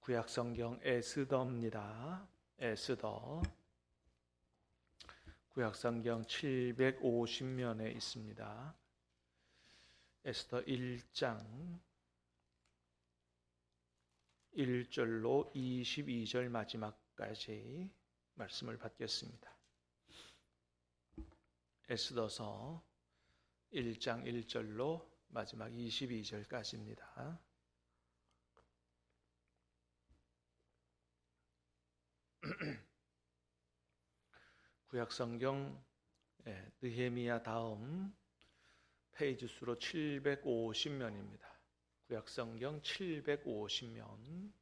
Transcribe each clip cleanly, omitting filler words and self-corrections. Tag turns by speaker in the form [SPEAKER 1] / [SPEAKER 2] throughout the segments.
[SPEAKER 1] 구약성경 에스더입니다. 에스더. 구약성경 750면에 있습니다. 에스더 1장 1절로 22절 마지막까지 말씀을 받겠습니다. 에스더서 1장 1절로 마지막 22절까지입니다. 구약성경 느헤미야 다음 페이지 수로 750면입니다. 구약성경 750면.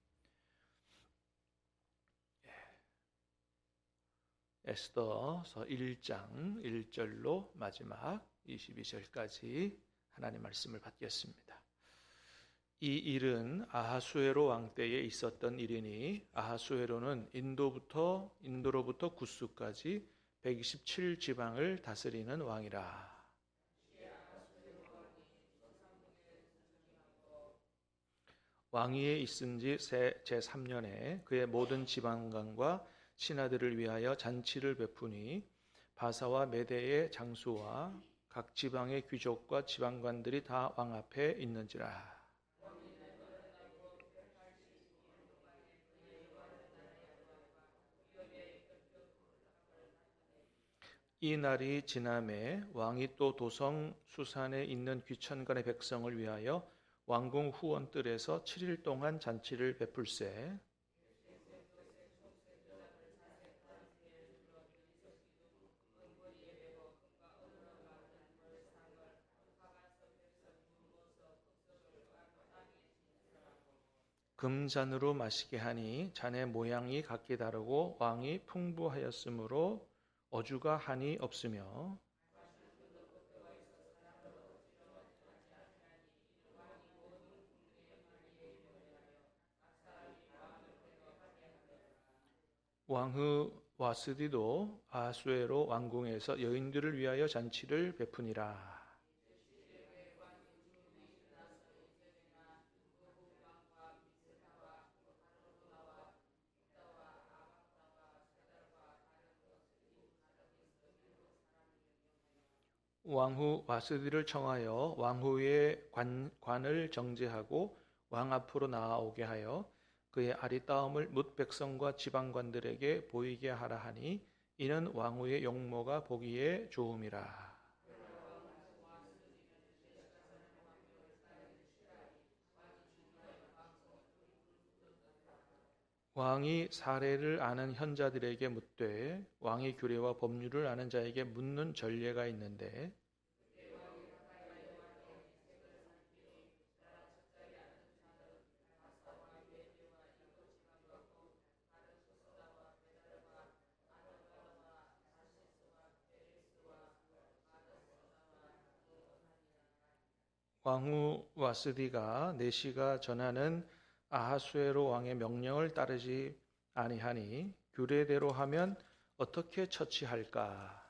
[SPEAKER 1] 에스더서 1장 1절로 마지막 22절까지 하나님 말씀을 받겠습니다. 이 일은 아하수에로 왕 때에 있었던 일이니 아하수에로는 인도로부터 구스까지 127지방을 다스리는 왕이라. 왕위에 있은 지 제3년에 그의 모든 지방관과 신하들을 위하여 잔치를 베푸니 바사와 메대의 장수와 각 지방의 귀족과 지방관들이 다 왕 앞에 있는지라. 이 날이 지남에 왕이 또 도성 수산에 있는 귀천간의 백성을 위하여 왕궁 후원뜰에서 7일 동안 잔치를 베풀세. 금잔으로 마시게 하니 잔의 모양이 각기 다르고 왕이 풍부하였으므로 어주가 한이 없으며 왕후 와스디도 아하수에로 왕궁에서 여인들을 위하여 잔치를 베푸니라. 왕후 와스디를 청하여 왕후의 관을 정제하고 왕 앞으로 나아오게 하여 그의 아리따움을 뭇 백성과 지방관들에게 보이게 하라 하니 이는 왕후의 용모가 보기에 좋음이라. 왕이 사례를 아는 현자들에게 묻되 왕의 규례와 법률을 아는 자에게 묻는 전례가 있는데 왕후 와스디가 내시가 전하는 아하수에로 왕의 명령을 따르지 아니하니 규례대로 하면 어떻게 처치할까?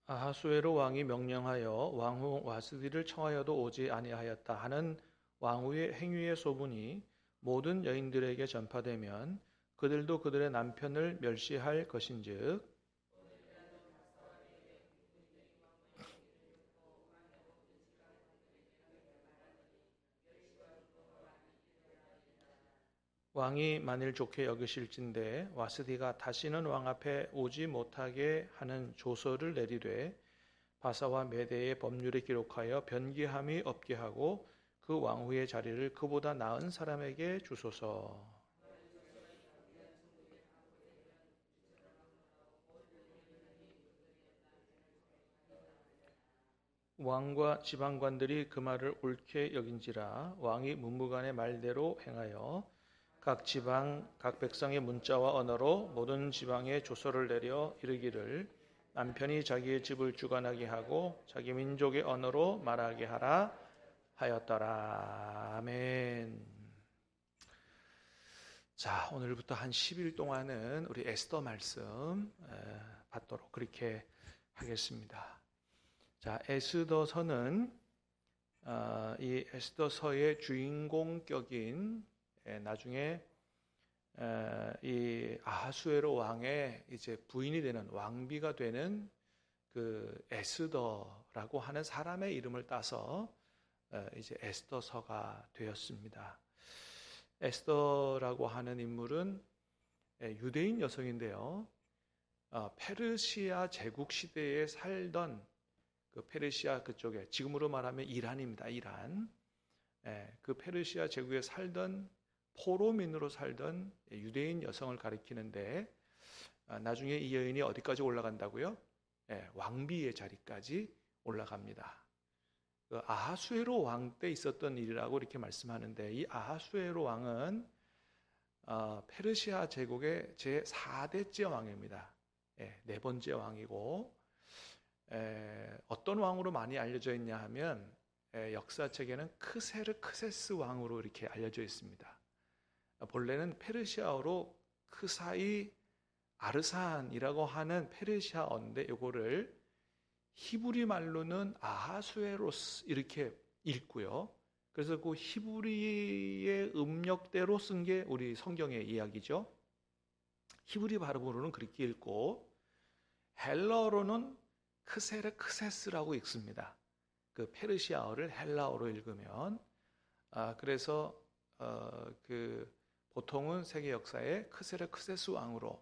[SPEAKER 1] 아하수에로 왕이 명령하여 왕후 와스디를 청하여도 오지 아니하였다 하는 왕후의 행위의 소문이 모든 여인들에게 전파되면 그들도 그들의 남편을 멸시할 것인즉 왕이 만일 좋게 여기실진대 와스디가 다시는 왕 앞에 오지 못하게 하는 조서를 내리되 바사와 메대의 법률에 기록하여 변기함이 없게 하고 그 왕후의 자리를 그보다 나은 사람에게 주소서. 왕과 지방관들이 그 말을 옳게 여긴지라 왕이 문무관의 말대로 행하여 각 지방 각 백성의 문자와 언어로 모든 지방에 조서를 내려 이르기를 남편이 자기의 집을 주관하게 하고 자기 민족의 언어로 말하게 하라 하였더라. 아멘. 자, 오늘부터 한 10일 동안은 우리 에스더 말씀 받도록 그렇게 하겠습니다. 자, 에스더서는 이 에스더서의 주인공격인 나중에 이 아하수에로 왕의 이제 부인이 되는 왕비가 되는 그 에스더라고 하는 사람의 이름을 따서 이제 에스더서가 되었습니다. 에스더라고 하는 인물은 유대인 여성인데요. 페르시아 제국 시대에 살던 그 페르시아 그쪽에 지금으로 말하면 이란입니다. 이란. 그 페르시아 제국에 살던 포로민으로 살던 유대인 여성을 가리키는데 나중에 이 여인이 어디까지 올라간다고요? 왕비의 자리까지 올라갑니다. 그 아하수에로 왕 때 있었던 일이라고 이렇게 말씀하는데 이 아하수에로 왕은 페르시아 제국의 제 4대째 왕입니다. 네 번째 왕이고 어떤 왕으로 많이 알려져 있냐 하면 역사책에는 크세르크세스 왕으로 이렇게 알려져 있습니다. 본래는 페르시아어로 크사이 아르산이라고 하는 페르시아어인데 이거를 히브리 말로는 아하수에로스 이렇게 읽고요. 그래서 그 히브리의 음력대로 쓴 게 우리 성경의 이야기죠. 히브리 발음으로는 그렇게 읽고 헬라어로는 크세르크세스라고 읽습니다. 그 페르시아어를 헬라어로 읽으면 그래서 그 보통은 세계 역사에 크세르크세스 왕으로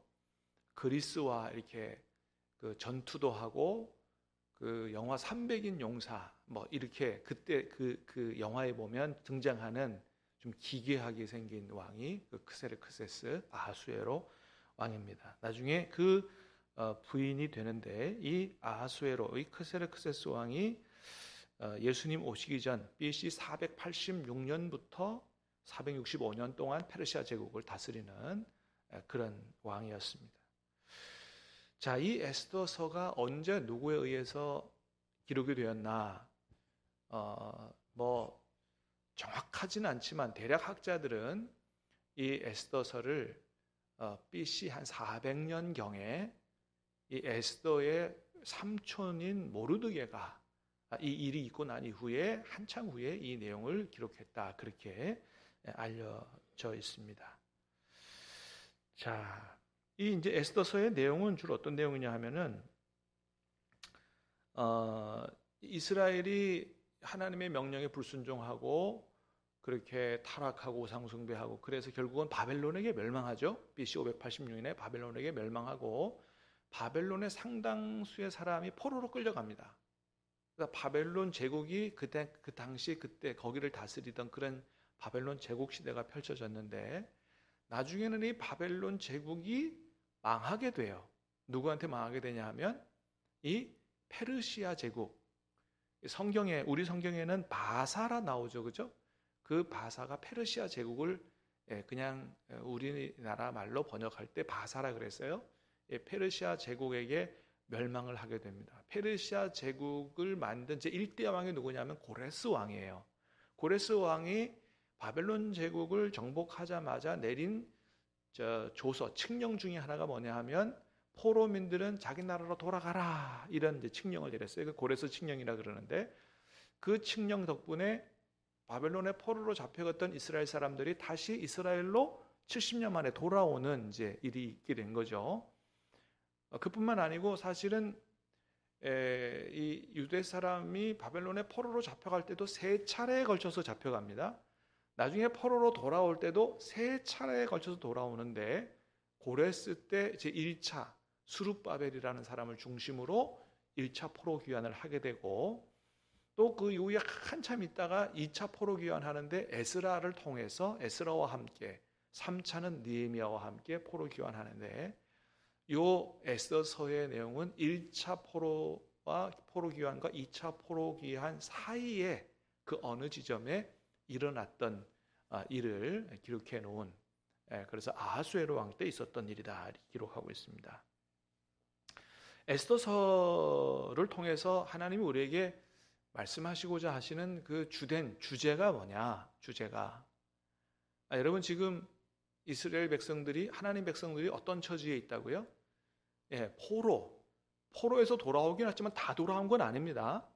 [SPEAKER 1] 그리스와 이렇게 그 전투도 하고 그 영화 300인 용사 뭐 이렇게 그때 그 영화에 보면 등장하는 좀 기괴하게 생긴 왕이 그 크세르크세스 아하수에로 왕입니다. 나중에 그 부인이 되는데 이 아하수에로 이 크세르크세스 왕이 예수님 오시기 전 BC 486년부터 465년 동안 페르시아 제국을 다스리는 그런 왕이었습니다. 자, 이 에스더서가 언제 누구에 의해서 기록이 되었나? 뭐 정확하지는 않지만 대략 학자들은 이 에스더서를 BC 한 400년 경에 이 에스더의 삼촌인 모르드게가 이 일이 있고 난 이후에 한참 후에 이 내용을 기록했다 그렇게 알려져 있습니다. 자. 이 이제 에스더서의 내용은 주로 어떤 내용이냐 하면은 이스라엘이 하나님의 명령에 불순종하고 그렇게 타락하고 우상숭배하고 그래서 결국은 바벨론에게 멸망하죠. BC 586년에 바벨론에게 멸망하고 바벨론의 상당수의 사람이 포로로 끌려갑니다. 그러니까 바벨론 제국이 그 당시 그때 거기를 다스리던 그런 바벨론 제국 시대가 펼쳐졌는데 나중에는 이 바벨론 제국이 망하게 돼요. 누구한테 망하게 되냐 하면 이 페르시아 제국. 우리 성경에는 바사라 나오죠. 그죠? 그 바사가 페르시아 제국을 그냥 우리나라 말로 번역할 때 바사라 그랬어요. 페르시아 제국에게 멸망을 하게 됩니다. 페르시아 제국을 만든 제1대 왕이 누구냐면 고레스 왕이에요. 고레스 왕이 바벨론 제국을 정복하자마자 내린 조서, 칙령 중에 하나가 뭐냐 하면 포로민들은 자기 나라로 돌아가라 이런 이제 칙령을 내렸어요. 그 고레스 칙령이라 그러는데 그 칙령 덕분에 바벨론의 포로로 잡혀갔던 이스라엘 사람들이 다시 이스라엘로 70년 만에 돌아오는 이제 일이 있게 된 거죠. 그뿐만 아니고 사실은 이 유대 사람이 바벨론의 포로로 잡혀갈 때도 3차례에 걸쳐서 잡혀갑니다. 나중에 포로로 돌아올 때도 3차례에 걸쳐서 돌아오는데 고레스 때 제1차 수룹바벨이라는 사람을 중심으로 1차 포로 귀환을 하게 되고 또 그 이후에 한참 있다가 2차 포로 귀환하는데 에스라를 통해서 에스라와 함께 3차는 느헤미야와 함께 포로 귀환하는데 요 에스더서의 내용은 1차 포로와 포로 귀환과 2차 포로 귀환 사이에 그 어느 지점에 일어났던 일을 기록해 놓은 그래서 아하수에로 왕 때 있었던 일이다 기록하고 있습니다. 에스더서를 통해서 하나님이 우리에게 말씀하시고자 하시는 그 주된 주제가 뭐냐? 주제가 여러분 지금 이스라엘 백성들이, 하나님 백성들이 어떤 처지에 있다고요? 예, 포로에서 돌아오긴 했지만 다 돌아온 건 아닙니다.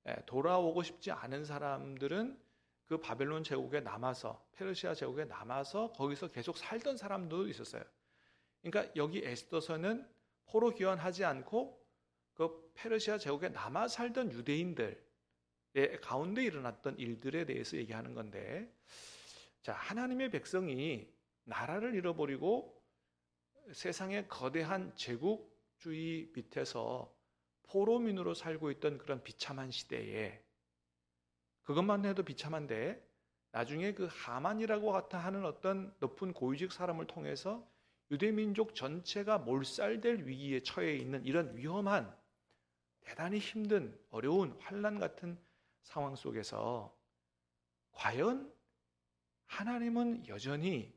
[SPEAKER 1] 예, 돌아오고 싶지 않은 사람들은 그 바벨론 제국에 남아서, 페르시아 제국에 남아서 거기서 계속 살던 사람도 있었어요. 그러니까 여기 에스더서는 포로 귀환하지 않고 그 페르시아 제국에 남아 살던 유대인들의 가운데 일어났던 일들에 대해서 얘기하는 건데, 자, 하나님의 백성이 나라를 잃어버리고 세상의 거대한 제국주의 밑에서 포로민으로 살고 있던 그런 비참한 시대에, 그것만 해도 비참한데 나중에 그 하만이라고 하는 어떤 높은 고위직 사람을 통해서 유대민족 전체가 몰살될 위기에 처해 있는 이런 위험한, 대단히 힘든, 어려운 환난 같은 상황 속에서 과연 하나님은 여전히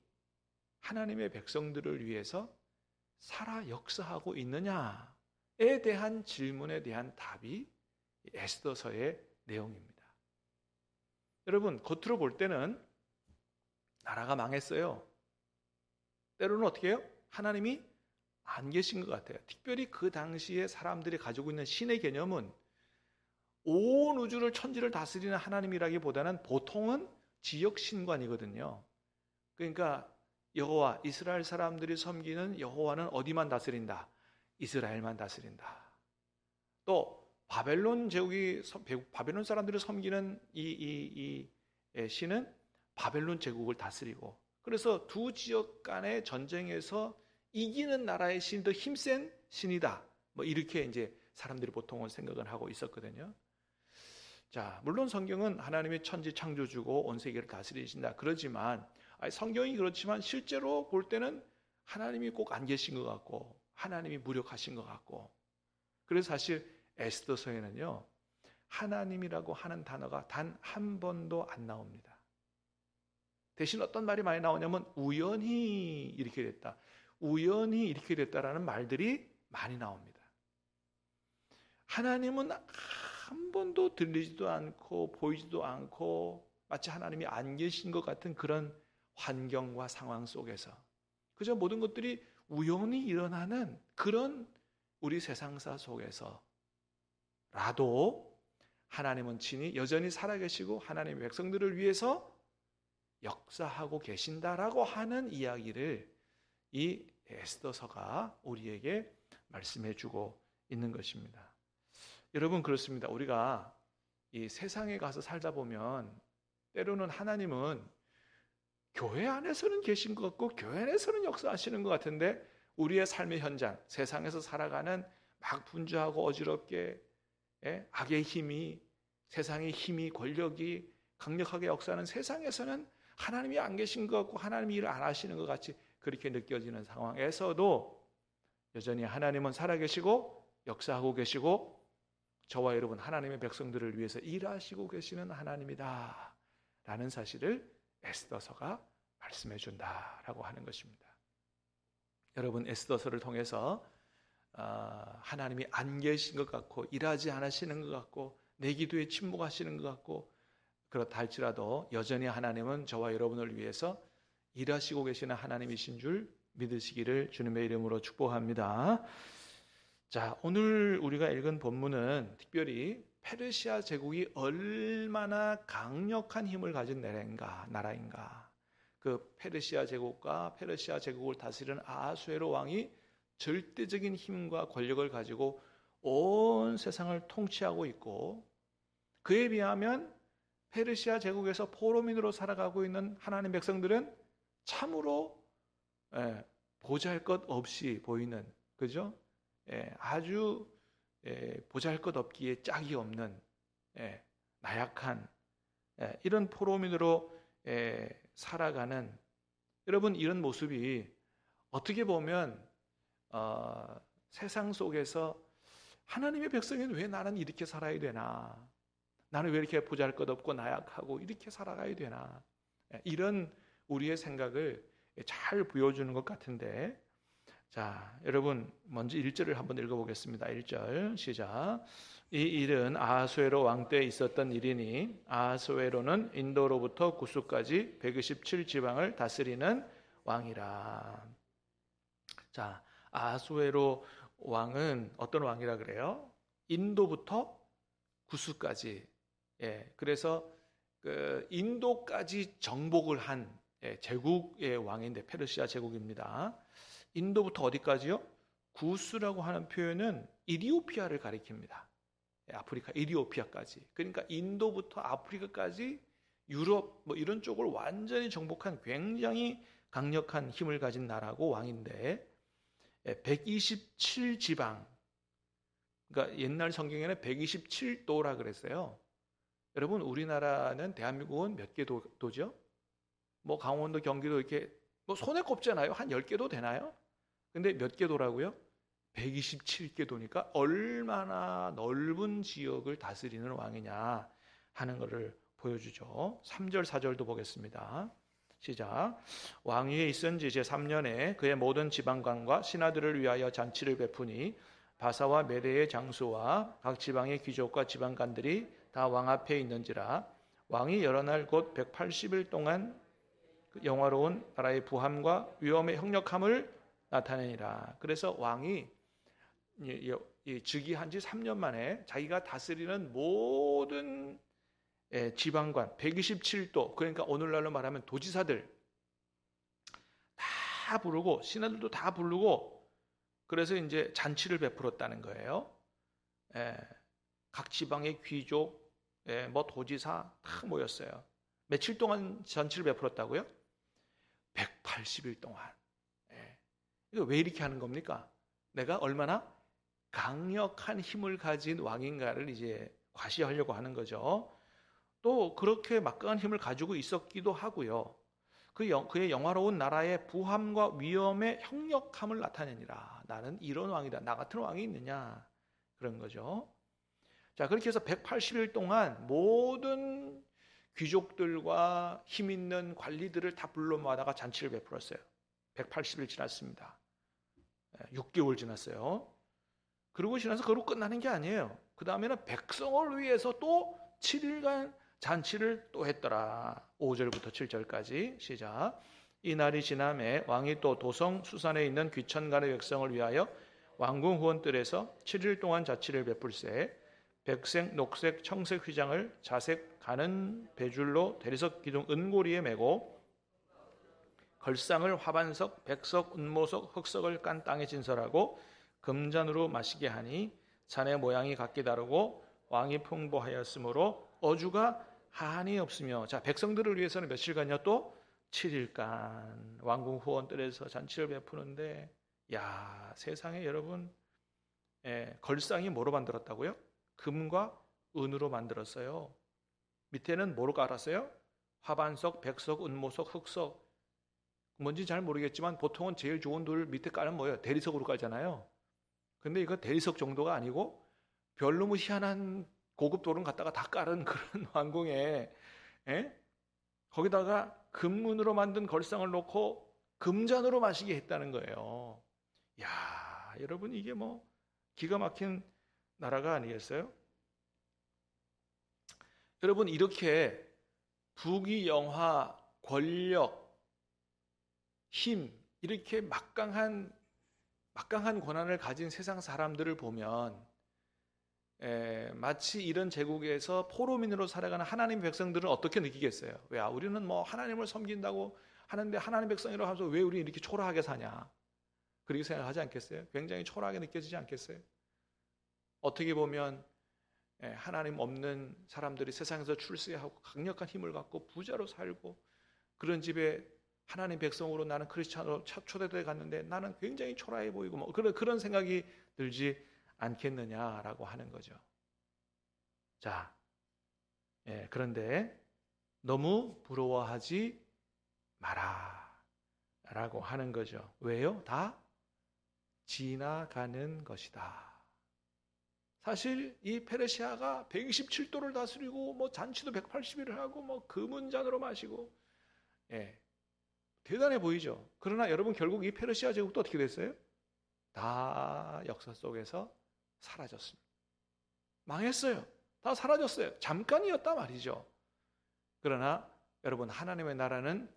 [SPEAKER 1] 하나님의 백성들을 위해서 살아 역사하고 있느냐에 대한 질문에 대한 답이 에스더서의 내용입니다. 여러분, 겉으로 볼 때는 나라가 망했어요. 때로는 어떻게 해요? 하나님이 안 계신 것 같아요. 특별히 그 당시에 사람들이 가지고 있는 신의 개념은 온 우주를, 천지를 다스리는 하나님이라기보다는 보통은 지역신관이거든요. 그러니까 여호와, 이스라엘 사람들이 섬기는 여호와는 어디만 다스린다? 이스라엘만 다스린다. 또 바벨론 제국이, 바벨론 사람들이 섬기는 이 신은 바벨론 제국을 다스리고, 그래서 두 지역 간의 전쟁에서 이기는 나라의 신이 더 힘센 신이다. 뭐 이렇게 이제 사람들이 보통은 생각을 하고 있었거든요. 자, 물론 성경은 하나님의 천지 창조주고 온 세계를 다스리신다 그러지만, 성경이 그렇지만 실제로 볼 때는 하나님이 꼭 안 계신 것 같고 하나님이 무력하신 것 같고, 그래서 사실 에스더서에는요, 하나님이라고 하는 단어가 단 한 번도 안 나옵니다. 대신 어떤 말이 많이 나오냐면 우연히 이렇게 됐다, 우연히 이렇게 됐다라는 말들이 많이 나옵니다. 하나님은 한 번도 들리지도 않고 보이지도 않고 마치 하나님이 안 계신 것 같은 그런 환경과 상황 속에서 그저 모든 것들이 우연히 일어나는 그런 우리 세상사 속에서라도 하나님은 친히 여전히 살아계시고 하나님의 백성들을 위해서 역사하고 계신다라고 하는 이야기를 이 에스더서가 우리에게 말씀해주고 있는 것입니다. 여러분, 그렇습니다. 우리가 이 세상에 가서 살다 보면 때로는 하나님은 교회 안에서는 계신 것 같고 교회 안에서는 역사하시는 것 같은데, 우리의 삶의 현장, 세상에서 살아가는 막 분주하고 어지럽게 악의 힘이, 세상의 힘이, 권력이 강력하게 역사하는 세상에서는 하나님이 안 계신 것 같고 하나님이 일을 안 하시는 것 같이 그렇게 느껴지는 상황에서도 여전히 하나님은 살아계시고 역사하고 계시고 저와 여러분 하나님의 백성들을 위해서 일하시고 계시는 하나님이다 라는 사실을 에스더서가 말씀해 준다라고 하는 것입니다. 여러분, 에스더서를 통해서 하나님이 안 계신 것 같고 일하지 않으시는 것 같고 내 기도에 침묵하시는 것 같고 그렇다 할지라도 여전히 하나님은 저와 여러분을 위해서 일하시고 계시는 하나님이신 줄 믿으시기를 주님의 이름으로 축복합니다. 자, 오늘 우리가 읽은 본문은 특별히 페르시아 제국이 얼마나 강력한 힘을 가진 나라인가. 그 페르시아 제국과 페르시아 제국을 다스리는 아하수에로 왕이 절대적인 힘과 권력을 가지고 온 세상을 통치하고 있고, 그에 비하면 페르시아 제국에서 포로민으로 살아가고 있는 하나님 백성들은 참으로 보잘것없이 보이는, 그죠? 아주 보잘것없기에 짝이 없는 나약한 이런 포로민으로 살아가는, 여러분, 이런 모습이 어떻게 보면 세상 속에서 하나님의 백성은 왜 나는 이렇게 살아야 되나, 나는 왜 이렇게 보잘것없고 나약하고 이렇게 살아가야 되나, 이런 우리의 생각을 잘 보여주는 것 같은데, 자, 여러분 먼저 1절을 한번 읽어보겠습니다. 1절 시작. 이 일은 아하수에로 왕 때 있었던 일이니 아하수에로는 인도로부터 구스까지 127 지방을 다스리는 왕이라. 자, 아하수에로 왕은 어떤 왕이라 그래요? 인도부터 구스까지. 그래서 그 인도까지 정복을 한 제국의 왕인데 페르시아 제국입니다. 인도부터 어디까지요? 구스라고 하는 표현은 이디오피아를 가리킵니다. 아프리카 이디오피아까지. 그러니까 인도부터 아프리카까지 유럽 뭐 이런 쪽을 완전히 정복한 굉장히 강력한 힘을 가진 나라고 왕인데 127지방. 그러니까 옛날 성경에는 127도라 그랬어요. 여러분 우리나라는 대한민국은 몇 개 도죠? 뭐 강원도, 경기도 이렇게 뭐 손에 꼽잖아요. 한 10개도 되나요? 근데 몇 개 도라고요? 127개 도니까 얼마나 넓은 지역을 다스리는 왕이냐 하는 것을 보여주죠. 3절, 4절도 보겠습니다. 시작. 왕위에 있은 지 제3년에 그의 모든 지방관과 신하들을 위하여 잔치를 베푸니 바사와 메대의 장수와 각 지방의 귀족과 지방관들이 다 왕 앞에 있는지라. 왕이 여러 날 곧 180일 동안 영화로운 나라의 부함과 위엄의 형력함을 나타내니라. 그래서 왕이 즉위한 지 3년 만에 자기가 다스리는 모든 지방관 127도, 그러니까 오늘날로 말하면 도지사들 다 부르고 신하들도 다 부르고, 그래서 이제 잔치를 베풀었다는 거예요. 각 지방의 귀족, 뭐 도지사 다 모였어요. 며칠 동안 잔치를 베풀었다고요? 180일 동안. 이거 왜 이렇게 하는 겁니까? 내가 얼마나 강력한 힘을 가진 왕인가를 이제 과시하려고 하는 거죠. 또 그렇게 막강한 힘을 가지고 있었기도 하고요. 그의 영화로운 나라의 부함과 위엄의 형력함을 나타내니라. 나는 이런 왕이다. 나 같은 왕이 있느냐. 그런 거죠. 자, 그렇게 해서 180일 동안 모든 귀족들과 힘 있는 관리들을 다 불러 모아다가 잔치를 베풀었어요. 180일 지났습니다. 6개월 지났어요. 그러고 지나서 그걸로 끝나는 게 아니에요. 그 다음에는 백성을 위해서 또 7일간 잔치를 또 했더라. 5절부터 7절까지 시작. 이 날이 지남에 왕이 또 도성 수산에 있는 귀천간의 백성을 위하여 왕궁 후원뜰에서 7일 동안 잔치를 베풀세. 백색, 녹색, 청색 휘장을 자색 가는 배줄로 대리석 기둥 은고리에 메고 걸상을 화반석, 백석, 은모석, 흑석을 깐 땅에 진설하고 금잔으로 마시게 하니 잔의 모양이 각기 다르고 왕이 풍부하였으므로 어주가 한이 없으며. 자, 백성들을 위해서는 며칠간요? 또 7일간 왕궁 후원뜰에서 잔치를 베푸는데, 야, 세상에 여러분, 걸상이 뭐로 만들었다고요? 금과 은으로 만들었어요. 밑에는 뭐로 깔았어요? 화반석, 백석, 은모석, 흑석. 뭔지 잘 모르겠지만 보통은 제일 좋은 돌 밑에 깔면 뭐예요? 대리석으로 깔잖아요. 근데 이거 대리석 정도가 아니고 별로 희한한 고급 돌은 갖다가 다 깔은 그런 왕궁에 거기다가 금문으로 만든 걸상을 놓고 금잔으로 마시게 했다는 거예요. 야, 여러분 이게 뭐 기가 막힌 나라가 아니겠어요? 여러분 이렇게 부귀영화, 권력, 힘, 이렇게 막강한 권한을 가진 세상 사람들을 보면 마치 이런 제국에서 포로민으로 살아가는 하나님 백성들은 어떻게 느끼겠어요? 왜? 우리는 뭐 하나님을 섬긴다고 하는데 하나님 백성이라고 하면서 왜 우리 이렇게 초라하게 사냐? 그렇게 생각하지 않겠어요? 굉장히 초라하게 느껴지지 않겠어요? 어떻게 보면 하나님 없는 사람들이 세상에서 출세하고 강력한 힘을 갖고 부자로 살고 그런 집에 하나님 백성으로 나는 크리스찬으로 초대돼 갔는데 나는 굉장히 초라해 보이고 뭐 그런 생각이 들지 않겠느냐라고 하는 거죠. 자, 그런데 너무 부러워하지 마라라고 하는 거죠. 왜요? 다 지나가는 것이다. 사실 이 페르시아가 127도를 다스리고 뭐 잔치도 180일을 하고 뭐 금은잔으로 마시고 대단해 보이죠. 그러나 여러분 결국 이 페르시아 제국도 어떻게 됐어요? 다 역사 속에서 사라졌습니다. 망했어요. 다 사라졌어요. 잠깐이었다 말이죠. 그러나 여러분 하나님의 나라는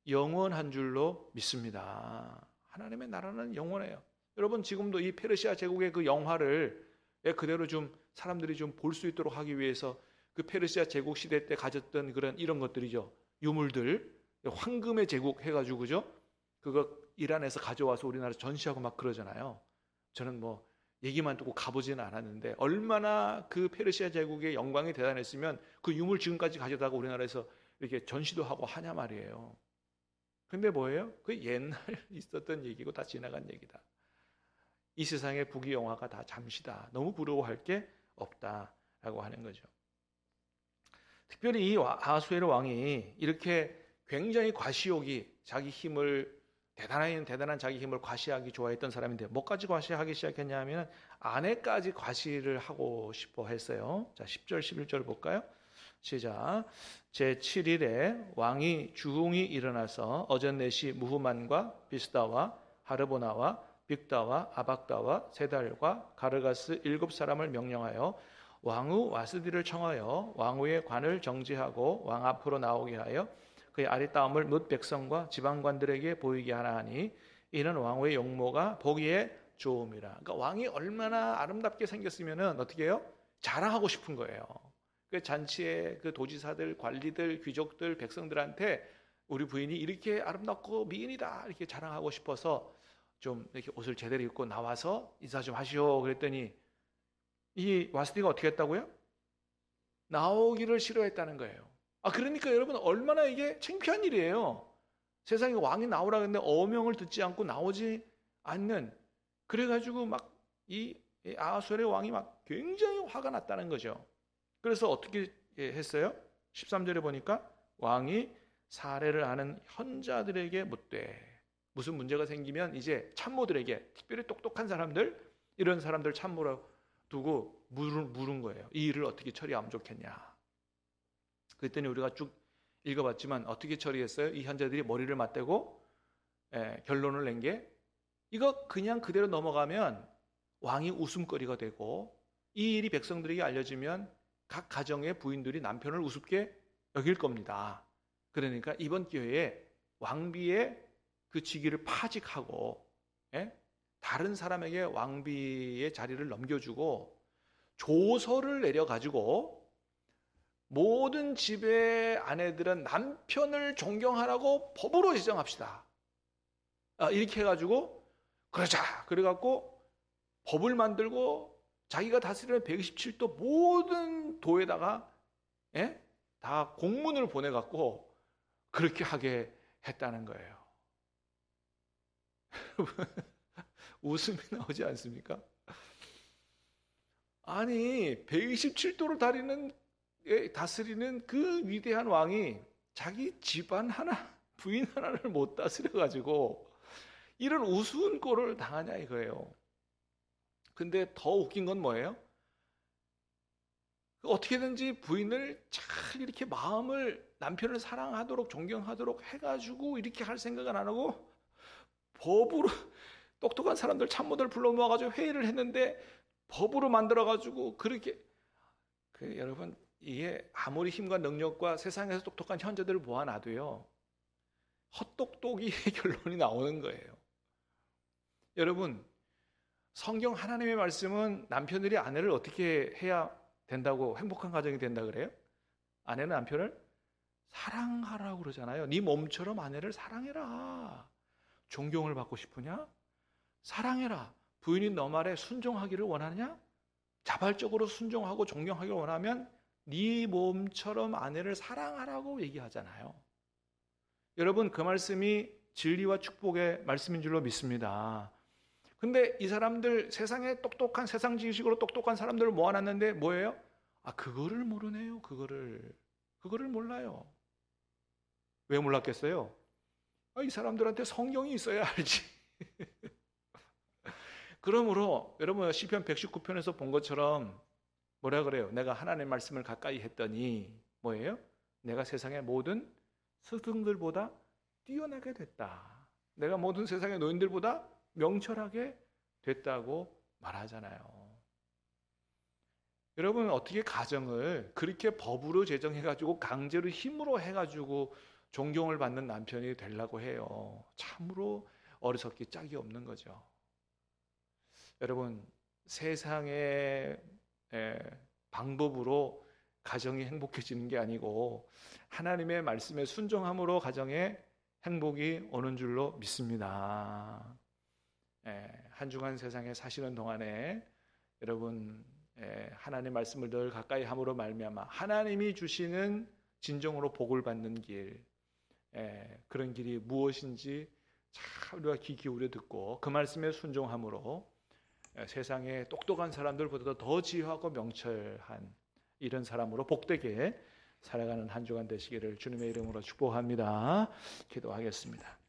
[SPEAKER 1] 영원한 줄로 믿습니다. 하나님의 나라는 영원해요. 여러분 지금도 이 페르시아 제국의 그 영화를 그대로 좀 사람들이 좀 볼 수 있도록 하기 위해서 그 페르시아 제국 시대 때 가졌던 그런 이런 것들이죠. 유물들, 황금의 제국 해가지고 그죠? 그거 이란에서 가져와서 우리나라 전시하고 막 그러잖아요. 저는 뭐 얘기만 듣고 가보지는 않았는데 얼마나 그 페르시아 제국의 영광이 대단했으면 그 유물 지금까지 가져다가 우리나라에서 이렇게 전시도 하고 하냐 말이에요. 근데 뭐예요? 그 옛날 있었던 얘기고 다 지나간 얘기다. 이 세상의 부귀영화가 다 잠시다. 너무 부러워할 게 없다라고 하는 거죠. 특별히 이 아하수에로 왕이 이렇게 굉장히 과시욕이 자기 힘을 대단한 자기 힘을 과시하기 좋아했던 사람인데 뭐까지 과시하기 시작했냐면 아내까지 과시를 하고 싶어 했어요. 자, 10절 11절 볼까요? 시작. 제7일에 왕이 주웅이 일어나서 어전넷이 무후만과 비스다와 하르보나와 빅다와 아박다와 세달과 가르가스 7사람을 명령하여 왕후 와스디를 청하여 왕후의 관을 정지하고 왕 앞으로 나오게 하여 그의 아리따움을 뭇 백성과 지방관들에게 보이게 하나 하니 이는 왕후의 용모가 보기에 좋음이라. 그러니까 왕이 얼마나 아름답게 생겼으면은 어떻게 해요? 자랑하고 싶은 거예요. 그 잔치에 그 도지사들, 관리들, 귀족들, 백성들한테 우리 부인이 이렇게 아름답고 미인이다 이렇게 자랑하고 싶어서 좀 이렇게 옷을 제대로 입고 나와서 인사 좀 하시오 그랬더니 이 와스디가 어떻게 했다고요? 나오기를 싫어했다는 거예요. 그러니까 여러분 얼마나 이게 창피한 일이에요. 세상에 왕이 나오라 했는데 어명을 듣지 않고 나오지 않는, 그래가지고 막 이 아하수에로의 왕이 막 굉장히 화가 났다는 거죠. 그래서 어떻게 했어요? 13절에 보니까 왕이 사례를 하는 현자들에게 묻되, 무슨 문제가 생기면 이제 참모들에게, 특별히 똑똑한 사람들, 이런 사람들 참모로 두고 물은 거예요. 이 일을 어떻게 처리하면 좋겠냐. 그랬더니 우리가 쭉 읽어봤지만 어떻게 처리했어요? 이 현자들이 머리를 맞대고 결론을 낸 게, 이거 그냥 그대로 넘어가면 왕이 웃음거리가 되고 이 일이 백성들에게 알려지면 각 가정의 부인들이 남편을 우습게 여길 겁니다. 그러니까 이번 기회에 왕비의 그 직위를 파직하고 다른 사람에게 왕비의 자리를 넘겨주고 조서를 내려가지고 모든 집의 아내들은 남편을 존경하라고 법으로 제정합시다. 이렇게 해가지고 그러자. 그래갖고 법을 만들고 자기가 다스리는 127도 모든 도에다가 다 공문을 보내갖고 그렇게 하게 했다는 거예요. 웃음이 나오지 않습니까? 아니 127도를 다스리는 그 위대한 왕이 자기 집안 하나, 부인 하나를 못 다스려가지고 이런 우스운 꼴을 당하냐 이거예요. 근데 더 웃긴 건 뭐예요? 어떻게든지 부인을 잘 이렇게 남편을 사랑하도록 존경하도록 해가지고 이렇게 할 생각은 안 하고 법으로 똑똑한 사람들 참모들 불러 모아가지고 회의를 했는데 법으로 만들어가지고 그렇게 여러분 이게 아무리 힘과 능력과 세상에서 똑똑한 현자들을 모아놔도요 헛똑똑이의 결론이 나오는 거예요. 여러분 성경 하나님의 말씀은 남편들이 아내를 어떻게 해야 된다고 행복한 가정이 된다 그래요? 아내는 남편을 사랑하라고 그러잖아요. 네 몸처럼 아내를 사랑해라. 존경을 받고 싶으냐? 사랑해라. 부인이 너 말에 순종하기를 원하느냐? 자발적으로 순종하고 존경하기를 원하면 네 몸처럼 아내를 사랑하라고 얘기하잖아요. 여러분 그 말씀이 진리와 축복의 말씀인 줄로 믿습니다. 근데 이 사람들 세상에 똑똑한 세상 지식으로 똑똑한 사람들을 모아놨는데 뭐예요? 그거를 모르네요. 그거를 몰라요. 왜 몰랐겠어요? 이 사람들한테 성경이 있어야 알지. 그러므로 여러분 시편 119편에서 본 것처럼 뭐라 그래요? 내가 하나님의 말씀을 가까이 했더니 뭐예요? 내가 세상의 모든 스승들보다 뛰어나게 됐다. 내가 모든 세상의 노인들보다 명철하게 됐다고 말하잖아요. 여러분 어떻게 가정을 그렇게 법으로 제정해가지고 강제로 힘으로 해가지고 존경을 받는 남편이 되려고 해요. 참으로 어리석기 짝이 없는 거죠. 여러분, 세상의 방법으로 가정이 행복해지는 게 아니고 하나님의 말씀에 순종함으로 가정에 행복이 오는 줄로 믿습니다. 한 주간 세상에 사시는 동안에 여러분 하나님의 말씀을 늘 가까이 함으로 말미암아 하나님이 주시는 진정으로 복을 받는 길, 그런 길이 무엇인지 잘 우리가 귀 기울여 듣고 그 말씀에 순종함으로 세상의 똑똑한 사람들보다 더 지혜하고 명철한 이런 사람으로 복되게 살아가는 한 주간 되시기를 주님의 이름으로 축복합니다. 기도하겠습니다.